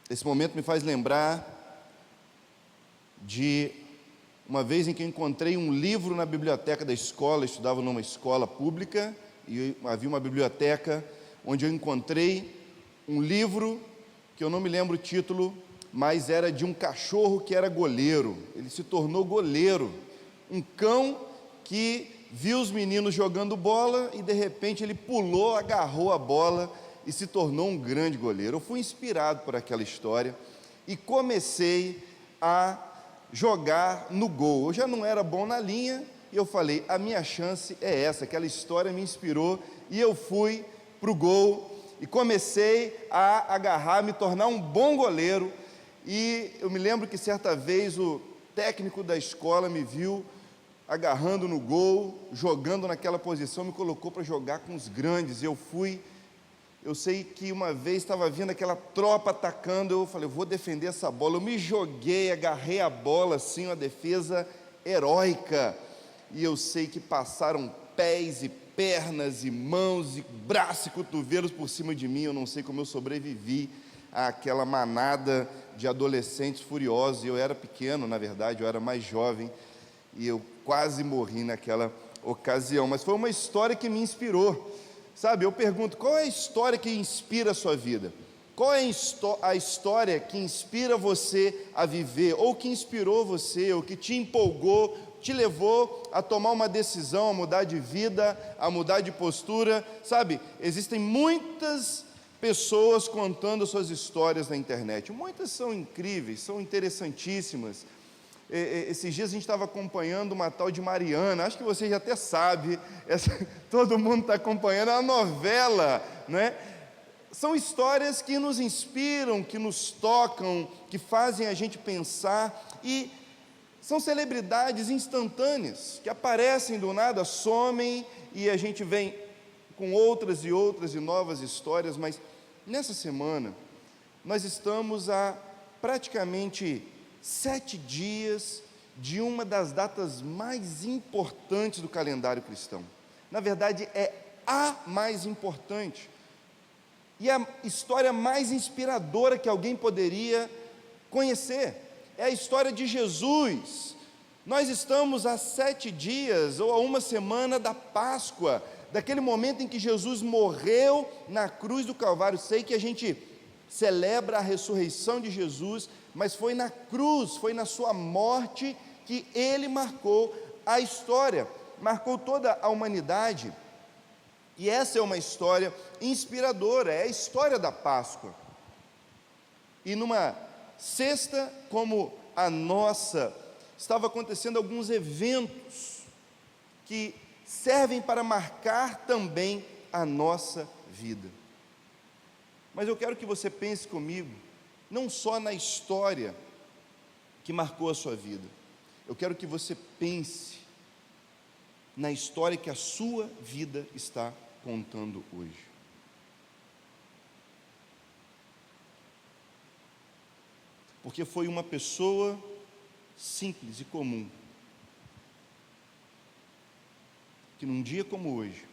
Esse momento me faz lembrar de uma vez em que eu encontrei um livro na biblioteca da escola. Eu estudava numa escola pública e havia uma biblioteca onde eu encontrei um livro que eu não me lembro o título, mas era de um cachorro que era goleiro. Ele se tornou goleiro, um cão que viu os meninos jogando bola e de repente ele pulou, agarrou a bola e se tornou um grande goleiro. Eu fui inspirado por aquela história e comecei a jogar no gol. Eu já não era bom na linha e eu falei, a minha chance é essa. Aquela história me inspirou e eu fui para o gol e comecei a agarrar, me tornar um bom goleiro. E eu me lembro que certa vez o técnico da escola me viu agarrando no gol, jogando naquela posição, me colocou para jogar com os grandes. Eu sei que uma vez estava vindo aquela tropa atacando, eu falei, vou defender essa bola. Eu me joguei, agarrei a bola assim, uma defesa heróica. E eu sei que passaram pés e pernas e mãos e braços e cotovelos por cima de mim. Eu não sei como eu sobrevivi àquela manada de adolescentes furiosos. Eu era pequeno, na verdade, eu era mais jovem e eu quase morri naquela ocasião. Mas foi uma história que me inspirou. Sabe, eu pergunto, qual é a história que inspira a sua vida? Qual é a história que inspira você a viver, ou que inspirou você, ou que te empolgou, te levou a tomar uma decisão, a mudar de vida, a mudar de postura? Sabe, existem muitas pessoas contando suas histórias na internet, muitas são incríveis, são interessantíssimas. Esses dias a gente estava acompanhando uma tal de Mariana, acho que você já até sabe, todo mundo está acompanhando, é uma novela, não é? São histórias que nos inspiram, que nos tocam, que fazem a gente pensar, e são celebridades instantâneas, que aparecem do nada, somem, e a gente vem com outras e outras e novas histórias. Mas nessa semana, nós estamos a praticamente 7 dias de uma das datas mais importantes do calendário cristão. Na verdade, é a mais importante e a história mais inspiradora que alguém poderia conhecer. É a história de Jesus. Nós estamos a 7 dias ou a uma semana da Páscoa, daquele momento em que Jesus morreu na cruz do Calvário. Sei que a gente celebra a ressurreição de Jesus, mas foi na cruz, foi na sua morte que ele marcou a história, marcou toda a humanidade. E essa é uma história inspiradora, é a história da Páscoa. E numa sexta como a nossa, estava acontecendo alguns eventos que servem para marcar também a nossa vida. Mas eu quero que você pense comigo, não só na história que marcou a sua vida, eu quero que você pense na história que a sua vida está contando hoje. Porque foi uma pessoa simples e comum, que num dia como hoje,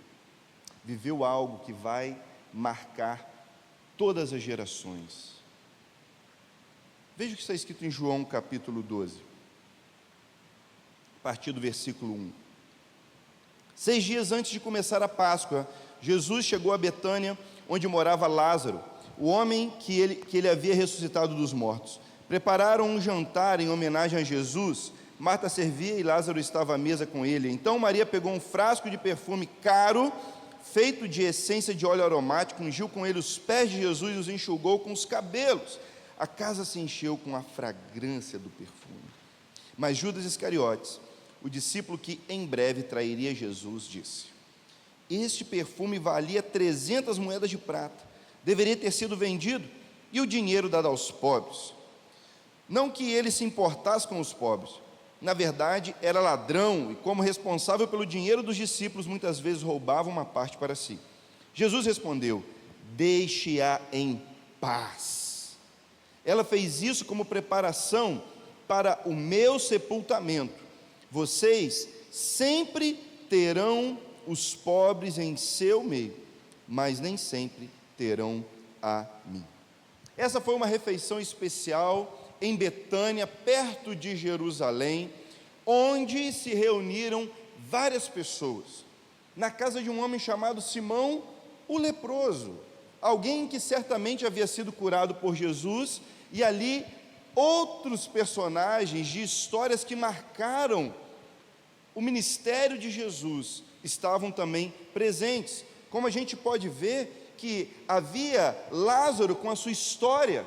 viveu algo que vai marcar todas as gerações. Veja o que está escrito em João capítulo 12, a partir do versículo 1. 6 dias antes de começar a Páscoa, Jesus chegou a Betânia, onde morava Lázaro, o homem que ele havia ressuscitado dos mortos. Prepararam um jantar em homenagem a Jesus. Marta servia e Lázaro estava à mesa com ele. Então Maria pegou um frasco de perfume caro, feito de essência de óleo aromático, ungiu com ele os pés de Jesus e os enxugou com os cabelos. A casa se encheu com a fragrância do perfume. Mas Judas Iscariotes, o discípulo que em breve trairia Jesus, disse: este perfume valia 300 moedas de prata, deveria ter sido vendido e o dinheiro dado aos pobres. Não que ele se importasse com os pobres, na verdade era ladrão e, como responsável pelo dinheiro dos discípulos, muitas vezes roubava uma parte para si. Jesus respondeu: deixe-a em paz. Ela fez isso como preparação para o meu sepultamento. Vocês sempre terão os pobres em seu meio, mas nem sempre terão a mim. Essa foi uma refeição especial em Betânia, perto de Jerusalém, onde se reuniram várias pessoas, na casa de um homem chamado Simão, o leproso, alguém que certamente havia sido curado por Jesus, e ali outros personagens de histórias que marcaram o ministério de Jesus estavam também presentes. Como a gente pode ver que havia Lázaro com a sua história.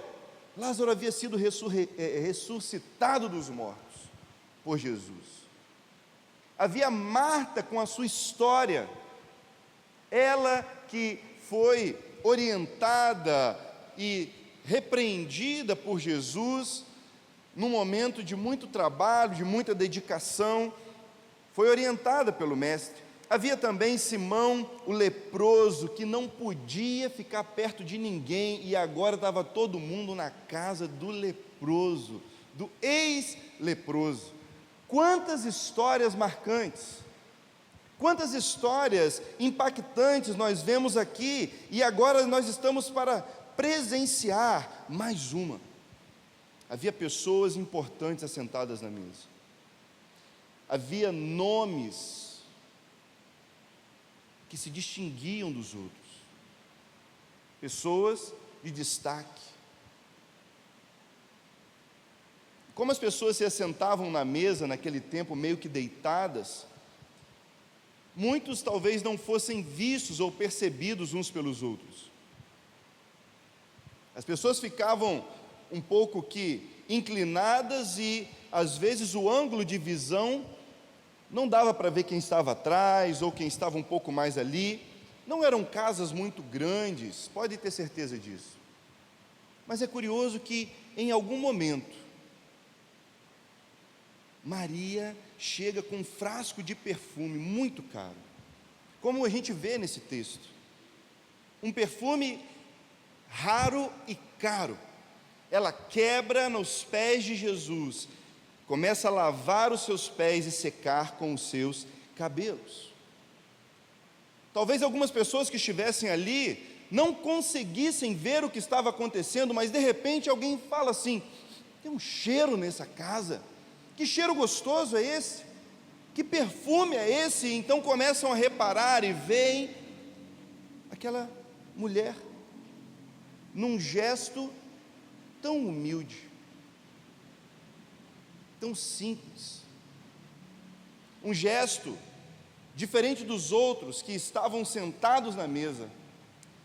Lázaro havia sido ressuscitado dos mortos por Jesus. Havia Marta com a sua história, ela que foi orientada e repreendida por Jesus, num momento de muito trabalho, de muita dedicação, foi orientada pelo Mestre. Havia também Simão, o leproso, que não podia ficar perto de ninguém, e agora estava todo mundo na casa do leproso, do ex-leproso. Quantas histórias marcantes, quantas histórias impactantes nós vemos aqui, e agora nós estamos para presenciar mais uma. Havia pessoas importantes assentadas na mesa, havia nomes que se distinguiam dos outros, pessoas de destaque. Como as pessoas se assentavam na mesa naquele tempo, meio que deitadas, muitos talvez não fossem vistos ou percebidos uns pelos outros. As pessoas ficavam um pouco que inclinadas e, às vezes, o ângulo de visão não dava para ver quem estava atrás ou quem estava um pouco mais ali. Não eram casas muito grandes, pode ter certeza disso. Mas é curioso que, em algum momento, Maria chega com um frasco de perfume muito caro, como a gente vê nesse texto. Um perfume raro e caro. Ela quebra nos pés de Jesus, começa a lavar os seus pés e secar com os seus cabelos. Talvez algumas pessoas que estivessem ali não conseguissem ver o que estava acontecendo, mas de repente alguém fala assim: tem um cheiro nessa casa, que cheiro gostoso é esse? Que perfume é esse? Então começam a reparar e veem aquela mulher, num gesto tão humilde, tão simples, um gesto diferente dos outros que estavam sentados na mesa.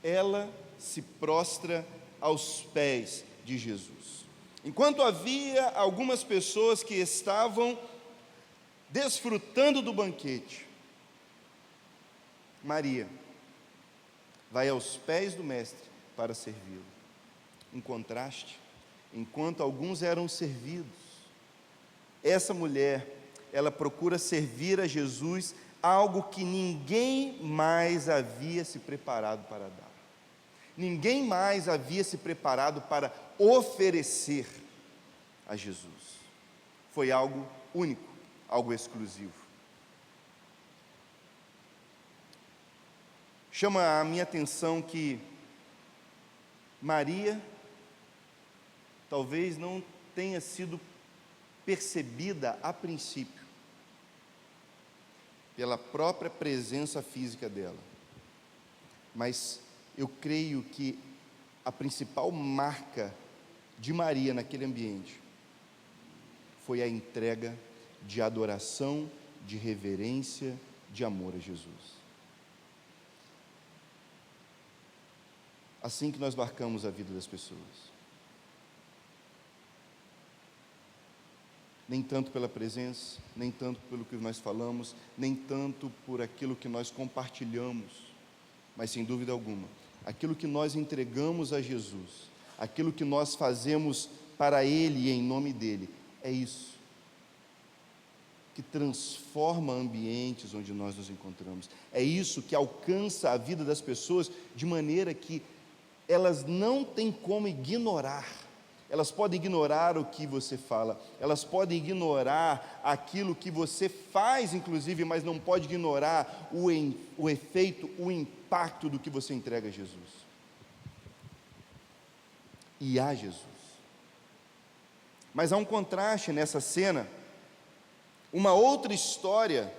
Ela se prostra aos pés de Jesus. Enquanto havia algumas pessoas que estavam desfrutando do banquete, Maria vai aos pés do Mestre para servi-lo. Em contraste, enquanto alguns eram servidos, essa mulher, ela procura servir a Jesus algo que ninguém mais havia se preparado para dar. Ninguém mais havia se preparado para oferecer a Jesus. Foi algo único, algo exclusivo. Chama a minha atenção que Maria talvez não tenha sido percebida a princípio pela própria presença física dela, mas eu creio que a principal marca de Maria naquele ambiente foi a entrega de adoração, de reverência, de amor a Jesus. Assim que nós marcamos a vida das pessoas, nem tanto pela presença, nem tanto pelo que nós falamos, nem tanto por aquilo que nós compartilhamos, mas sem dúvida alguma, aquilo que nós entregamos a Jesus, aquilo que nós fazemos para Ele e em nome dEle, é isso que transforma ambientes onde nós nos encontramos, é isso que alcança a vida das pessoas de maneira que elas não têm como ignorar. Elas podem ignorar o que você fala, elas podem ignorar aquilo que você faz, inclusive, mas não pode ignorar o efeito, o impacto do que você entrega a Jesus. e a Jesus. Mas há um contraste nessa cena. Uma outra história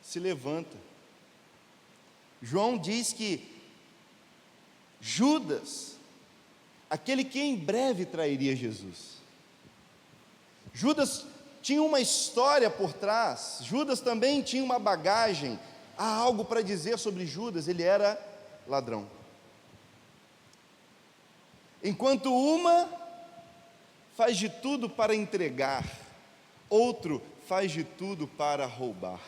se levanta. João diz que Judas, aquele que em breve trairia Jesus, Judas tinha uma história por trás, Judas também tinha uma bagagem, há algo para dizer sobre Judas, ele era ladrão. Enquanto uma faz de tudo para entregar, outro faz de tudo para roubar.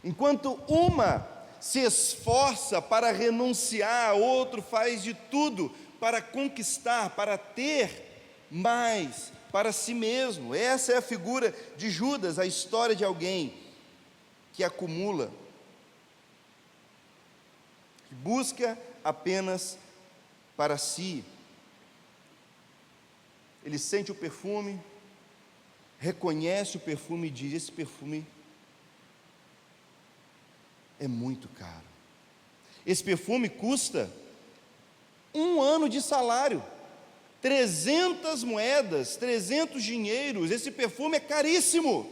Enquanto uma se esforça para renunciar, outro faz de tudo para conquistar, para ter mais para si mesmo. Essa é a figura de Judas, a história de alguém que acumula, que busca apenas para si. Ele sente o perfume, reconhece o perfume e diz: esse perfume é muito caro. Esse perfume custa 1 ano de salário, 300 moedas, 300 dinheiros, esse perfume é caríssimo.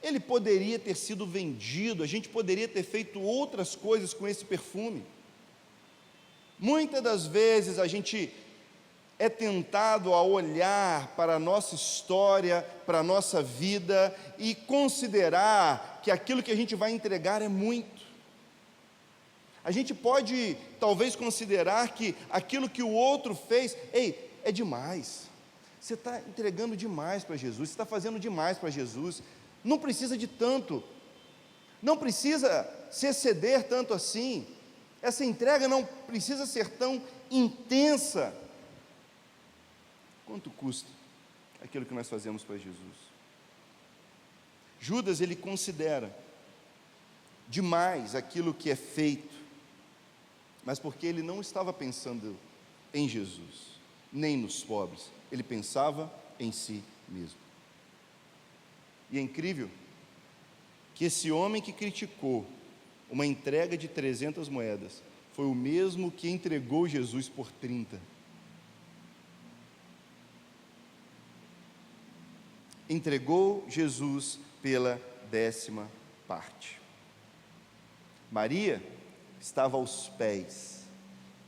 Ele poderia ter sido vendido, a gente poderia ter feito outras coisas com esse perfume. Muitas das vezes a gente é tentado a olhar para a nossa história, para a nossa vida e considerar que aquilo que a gente vai entregar é muito. A gente pode talvez considerar que aquilo que o outro fez, é demais. Você está entregando demais para Jesus, você está fazendo demais para Jesus, não precisa de tanto, não precisa se exceder tanto assim, essa entrega não precisa ser tão intensa. Quanto custa aquilo que nós fazemos para Jesus? Judas, ele considera demais aquilo que é feito, mas porque ele não estava pensando em Jesus, nem nos pobres, ele pensava em si mesmo. E é incrível que esse homem que criticou uma entrega de 300 moedas, foi o mesmo que entregou Jesus por 30. Entregou Jesus pela 10ª parte. Maria estava aos pés,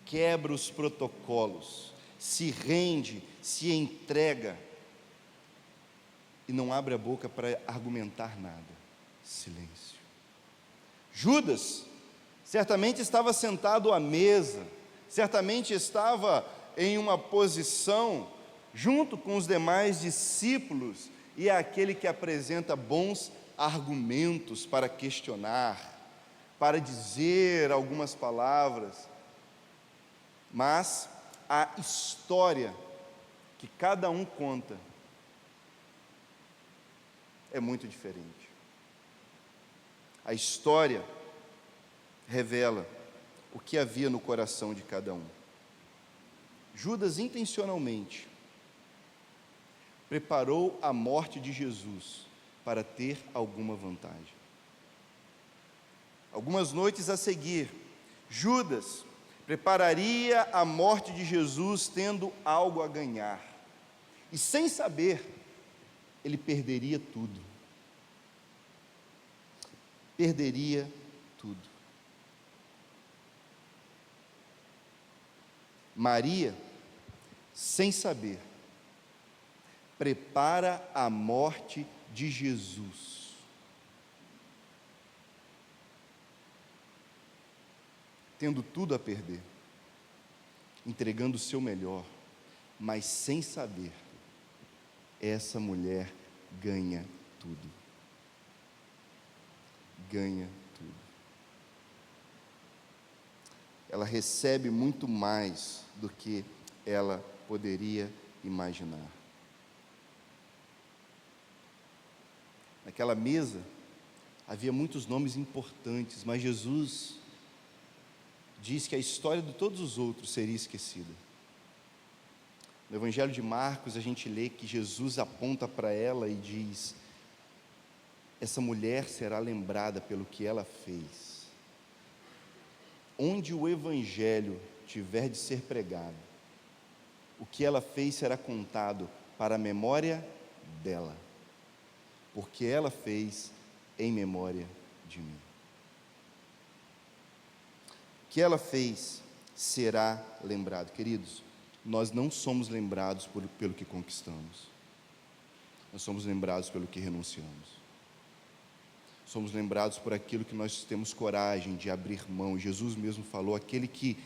quebra os protocolos, se rende, se entrega, e não abre a boca para argumentar nada. Silêncio. Judas certamente estava sentado à mesa, certamente estava em uma posição junto com os demais discípulos, e é aquele que apresenta bons argumentos para questionar, para dizer algumas palavras, mas a história que cada um conta é muito diferente. A história revela o que havia no coração de cada um. Judas intencionalmente preparou a morte de Jesus para ter alguma vantagem. Algumas noites a seguir, Judas prepararia a morte de Jesus tendo algo a ganhar, e sem saber, ele perderia tudo. Perderia tudo. Maria, sem saber, prepara a morte de Jesus. Tendo tudo a perder, entregando o seu melhor, mas sem saber, essa mulher ganha tudo. Ganha tudo. Ela recebe muito mais do que ela poderia imaginar. Naquela mesa havia muitos nomes importantes, mas Jesus diz que a história de todos os outros seria esquecida. No Evangelho de Marcos a gente lê que Jesus aponta para ela e diz: essa mulher será lembrada pelo que ela fez. Onde o Evangelho tiver de ser pregado, o que ela fez será contado para a memória dela, porque ela fez em memória de mim. O que ela fez será lembrado. Queridos, nós não somos lembrados pelo que conquistamos, nós somos lembrados pelo que renunciamos. Somos lembrados por aquilo que nós temos coragem de abrir mão. Jesus mesmo falou: aquele que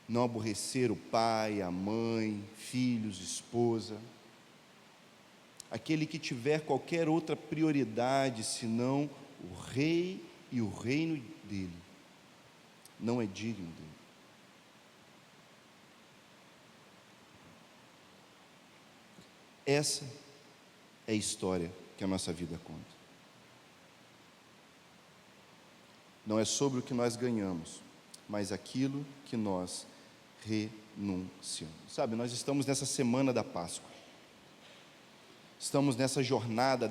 não aborrecer o pai, a mãe, filhos, esposa, aquele que tiver qualquer outra prioridade senão o rei e o reino dele, não é digno dele. Essa é a história que a nossa vida conta. Não é sobre o que nós ganhamos, mas aquilo que nós renunciamos. Sabe, nós estamos nessa semana da Páscoa. Estamos nessa jornada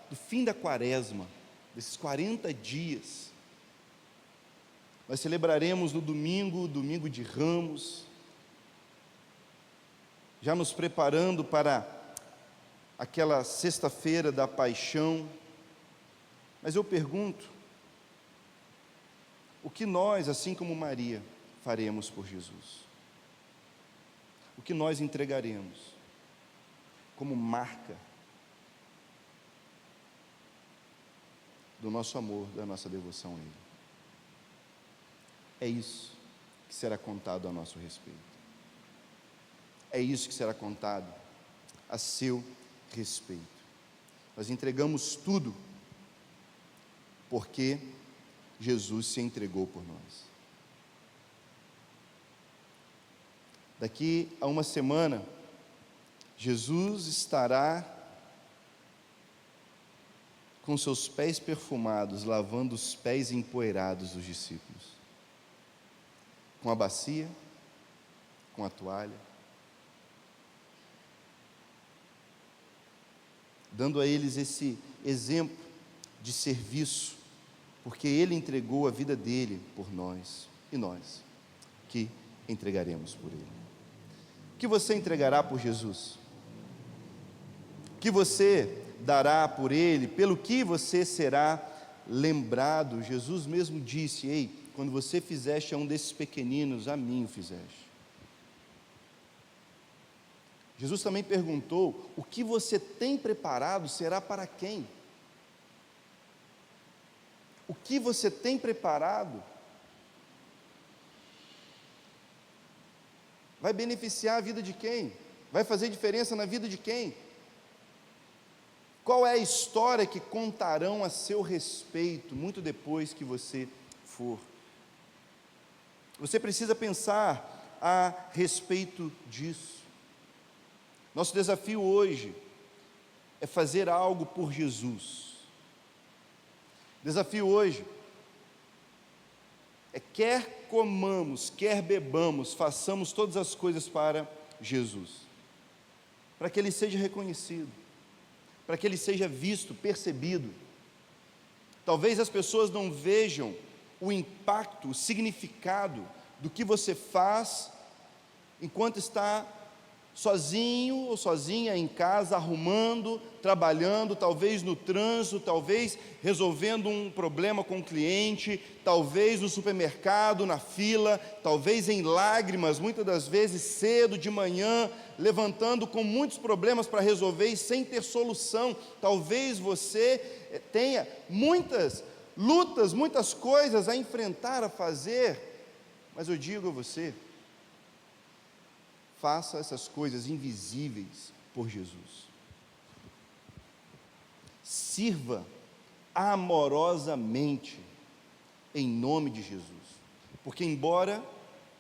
do fim da quaresma, desses 40 dias. Nós celebraremos no domingo de Ramos, já nos preparando para aquela sexta-feira da paixão. Mas eu pergunto, o que nós, assim como Maria, faremos por Jesus? O que nós entregaremos como marca do nosso amor, da nossa devoção a Ele? É isso que será contado a nosso respeito. É isso que será contado a seu respeito. Nós entregamos tudo porque Jesus se entregou por nós. Daqui a uma semana, Jesus estará com seus pés perfumados, lavando os pés empoeirados dos discípulos, com a bacia, com a toalha, dando a eles esse exemplo de serviço, porque Ele entregou a vida dele por nós, e nós que entregaremos por Ele. O que você entregará por Jesus? O que você dará por Ele? Pelo que você será lembrado? Jesus mesmo disse: ei, quando você fizeste a um desses pequeninos, a mim o fizeste. Jesus também perguntou: o que você tem preparado será para quem? O que você tem preparado vai beneficiar a vida de quem? Vai fazer diferença na vida de quem? Qual é a história que contarão a seu respeito muito depois que você for? Você precisa pensar a respeito disso. Nosso desafio hoje é fazer algo por Jesus. O desafio hoje é quer comamos, quer bebamos, façamos todas as coisas para Jesus, para que Ele seja reconhecido, para que Ele seja visto, percebido. Talvez as pessoas não vejam o impacto, o significado do que você faz enquanto está sozinho ou sozinha em casa, arrumando, trabalhando, talvez no trânsito, talvez resolvendo um problema com o cliente, talvez no supermercado, na fila, talvez em lágrimas, muitas das vezes cedo de manhã, levantando com muitos problemas para resolver e sem ter solução. Talvez você tenha muitas lutas, muitas coisas a enfrentar, a fazer, mas eu digo a você: faça essas coisas invisíveis por Jesus. Sirva amorosamente em nome de Jesus. Porque embora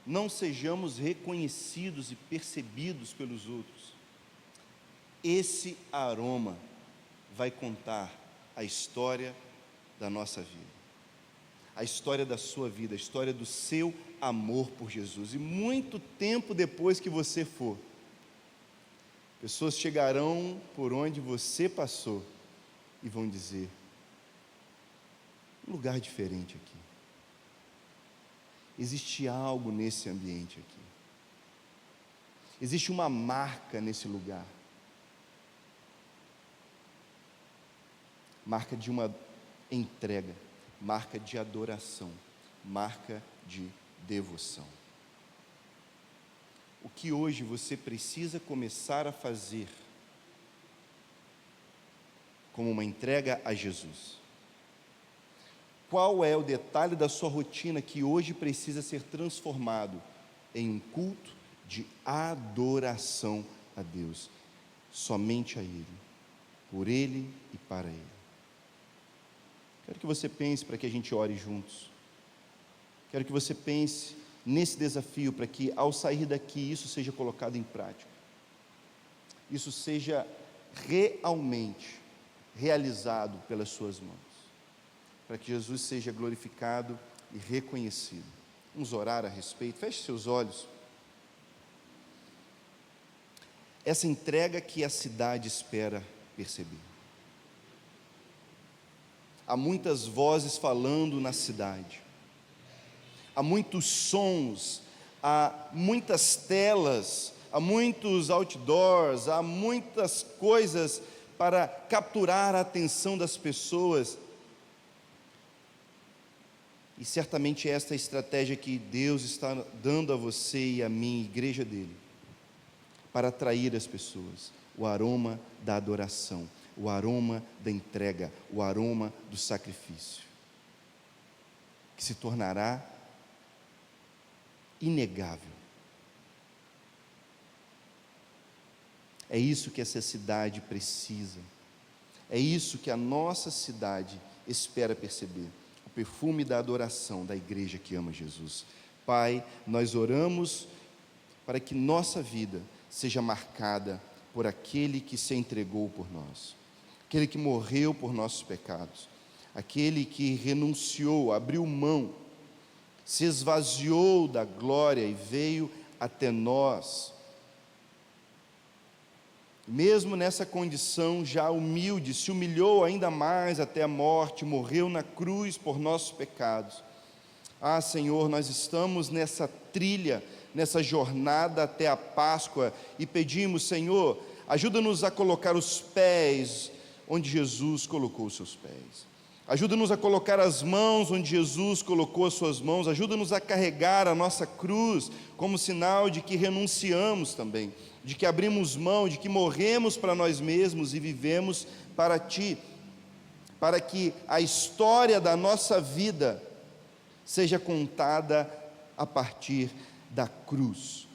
não sejamos reconhecidos e percebidos pelos outros, esse aroma vai contar a história da nossa vida, a história da sua vida, a história do seu amor por Jesus. E muito tempo depois que você for, pessoas chegarão por onde você passou e vão dizer: um lugar diferente aqui, existe algo nesse ambiente aqui. Existe uma marca nesse lugar. Marca de uma entrega, marca de adoração, marca de devoção. O que hoje você precisa começar a fazer como uma entrega a Jesus? Qual é o detalhe da sua rotina que hoje precisa ser transformado em um culto de adoração a Deus, somente a Ele, por Ele e para Ele? Quero que você pense para que a gente ore juntos. Quero que você pense nesse desafio para que, ao sair daqui, isso seja colocado em prática. Isso seja realmente realizado pelas suas mãos. Para que Jesus seja glorificado e reconhecido. Vamos orar a respeito. Feche seus olhos. Essa entrega que a cidade espera perceber. Há muitas vozes falando na cidade. Há muitos sons, há muitas telas, há muitos outdoors, há muitas coisas para capturar a atenção das pessoas. E certamente esta é a estratégia que Deus está dando a você e a mim, igreja dele, para atrair as pessoas. O aroma da adoração, o aroma da entrega, o aroma do sacrifício, que se tornará inegável. É isso que essa cidade precisa, é isso que a nossa cidade espera perceber, o perfume da adoração da igreja que ama Jesus. Pai, nós oramos para que nossa vida seja marcada por aquele que se entregou por nós, aquele que morreu por nossos pecados, aquele que renunciou, abriu mão, se esvaziou da glória e veio até nós, mesmo nessa condição já humilde, se humilhou ainda mais até a morte, morreu na cruz por nossos pecados. Ah, Senhor, nós estamos nessa trilha, nessa jornada até a Páscoa, e pedimos, Senhor, ajuda-nos a colocar os pés onde Jesus colocou os seus pés. Ajuda-nos a colocar as mãos onde Jesus colocou as suas mãos. Ajuda-nos a carregar a nossa cruz como sinal de que renunciamos também, de que abrimos mão, de que morremos para nós mesmos e vivemos para Ti, para que a história da nossa vida seja contada a partir da cruz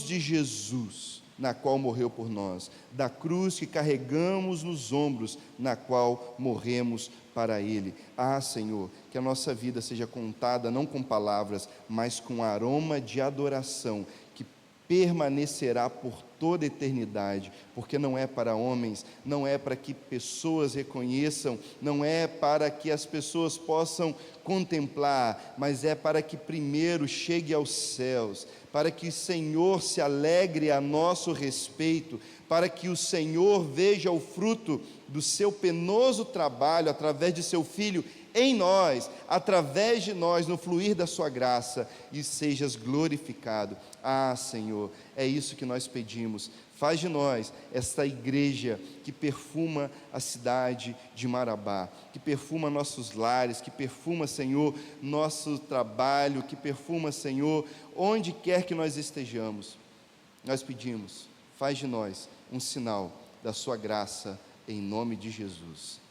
de Jesus, na qual morreu por nós, da cruz que carregamos nos ombros, na qual morremos para Ele. Ah, Senhor, que a nossa vida seja contada não com palavras, mas com aroma de adoração, que permanecerá por toda a eternidade, porque não é para homens, não é para que pessoas reconheçam, não é para que as pessoas possam contemplar, mas é para que primeiro chegue aos céus, para que o Senhor se alegre a nosso respeito, para que o Senhor veja o fruto do seu penoso trabalho através de seu Filho em nós, através de nós, no fluir da sua graça, e sejas glorificado. Ah, Senhor, é isso que nós pedimos. Faz de nós esta igreja que perfuma a cidade de Marabá, que perfuma nossos lares, que perfuma, Senhor, nosso trabalho, que perfuma, Senhor, onde quer que nós estejamos. Nós pedimos, faz de nós um sinal da sua graça, em nome de Jesus.